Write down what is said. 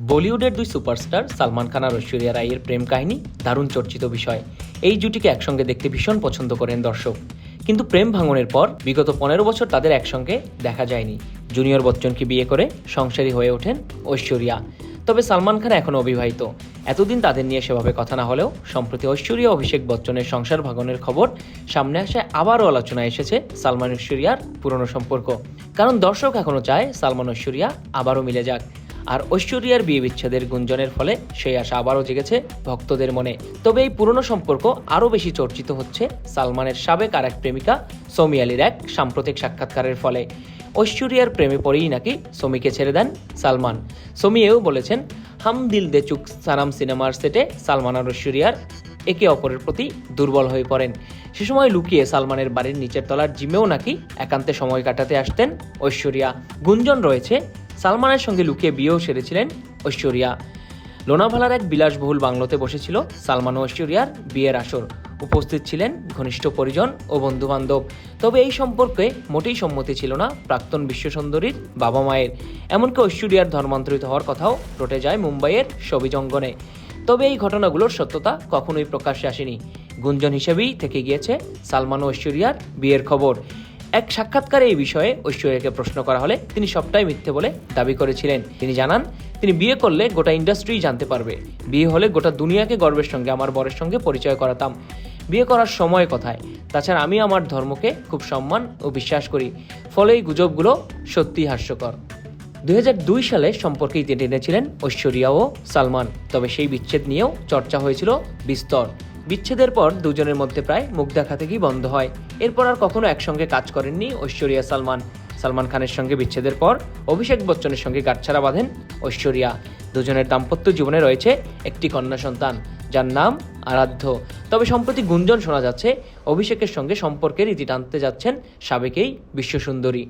বলিউডের দুই সুপারস্টার সালমান খান আর ঐশ্বরিয়া রাইয়ের প্রেম কাহিনী দারুণ চর্চিত বিষয়। এই জুটিকে একসঙ্গে দেখতে ভীষণ পছন্দ করেন দর্শক। কিন্তু প্রেম ভাঙনের পর বিগত 15 বছর তাদের একসঙ্গে দেখা যায়নি। জুনিয়র বচ্চনকে বিয়ে করে সংসারী হয়ে ওঠেন ঐশ্বরিয়া। তবে সালমান খান এখনও অবিবাহিত। এতদিন তাদের নিয়ে সেভাবে কথা না হলেও সম্প্রতি ঐশ্বরিয়া অভিষেক বচ্চনের সংসার ভাঙনের খবর সামনে আসায় আবারও আলোচনায় এসেছে সালমান ঐশ্বরিয়ার পুরনো সম্পর্ক। কারণ দর্শক এখনও চায় সালমান ঐশ্বরিয়া আবারও মিলে যাক। আর ঐশ্বরিয়ার বিয়ে বিচ্ছেদের গুঞ্জনের ফলে সেই আশা আবারও জেগেছে ভক্তদের মনে। তবে এই পুরনো সম্পর্ক আরও বেশি চর্চিত হচ্ছে সালমানের সাবেক আর এক প্রেমিকা সৌমি আলীর এক সাম্প্রতিক সাক্ষাৎকারের ফলে। ঐশ্বরিয়ার প্রেমে পড়েই নাকি সৌমিকে ছেড়ে দেন সালমান। সৌমি এও বলেছেন, হাম দিল দে চুক সানাম সিনেমার সেটে সালমান আর ঐশ্বরিয়ার একে অপরের প্রতি দুর্বল হয়ে পড়েন। সে সময় লুকিয়ে সালমানের বাড়ির নিচের তলার জিমেও নাকি একান্তে সময় কাটাতে আসতেন ঐশ্বরিয়া। গুঞ্জন রয়েছে সালমানের সঙ্গে লুকিয়ে বিয়েও সেরেছিলেন ঐশ্বরিয়া। লোনাভালার এক বিলাসবহুল বাংলোতে বসেছিল সালমান ও ঐশ্বরিয়ার বিয়ের আসর। উপস্থিত ছিলেন ঘনিষ্ঠ পরিজন ও বন্ধুবান্ধব। তবে এই সম্পর্কে মোটেই সম্মতি ছিল না প্রাক্তন বিশ্বসুন্দরীর বাবা মায়ের। এমনকি ঐশ্বরিয়ার ধর্মান্তরিত হওয়ার কথাও রটে যায় মুম্বাইয়ের শোবিজ অঙ্গনে। তবে এই ঘটনাগুলোর সত্যতা কখনোই প্রকাশ্যে আসেনি। গুঞ্জন হিসেবেই থেকে গিয়েছে সালমান ও ঐশ্বরিয়ার বিয়ের খবর। এক সাক্ষাৎকারে এই বিষয়ে ঐশ্বরিয়াকে প্রশ্ন করা হলে তিনি সবটাই মিথ্যে বলে দাবি করেছিলেন। তিনি জানান, তিনি বিয়ে করলে গোটা ইন্ডাস্ট্রি জানতে পারবে। বিয়ে হলে গোটা দুনিয়াকে গর্বের সঙ্গে আমার বরের সঙ্গে পরিচয় করাতাম। বিয়ে করার সময় কথায়। তাছাড়া আমি আমার ধর্মকে খুব সম্মান ও বিশ্বাস করি। ফলে এই গুজবগুলো সত্যিই হাস্যকর। 2002 সালে সম্পর্কে ইতি টেনেছিলেন ঐশ্বরিয়া ও সালমান। তবে সেই বিচ্ছেদ নিয়েও চর্চা হয়েছিল বিস্তর। বিচ্ছেদের পর দুজনের মধ্যে প্রায় মুখ দেখা থেকেই বন্ধ হয়। এরপর আর কখনো একসঙ্গে কাজ করেননি ঐশ্বরিয়া সালমান। সালমান খানের সঙ্গে বিচ্ছেদের পর অভিষেক বচ্চনের সঙ্গে গাঁটছড়া বাঁধেন ঐশ্বরিয়া। দুজনের দাম্পত্য জীবনে রয়েছে একটি কন্যা সন্তান, যার নাম আরাধ্য। তবে সম্প্রতি গুঞ্জন শোনা যাচ্ছে অভিষেকের সঙ্গে সম্পর্কের ইতি টানতে যাচ্ছেন সাবেক এই বিশ্বসুন্দরী।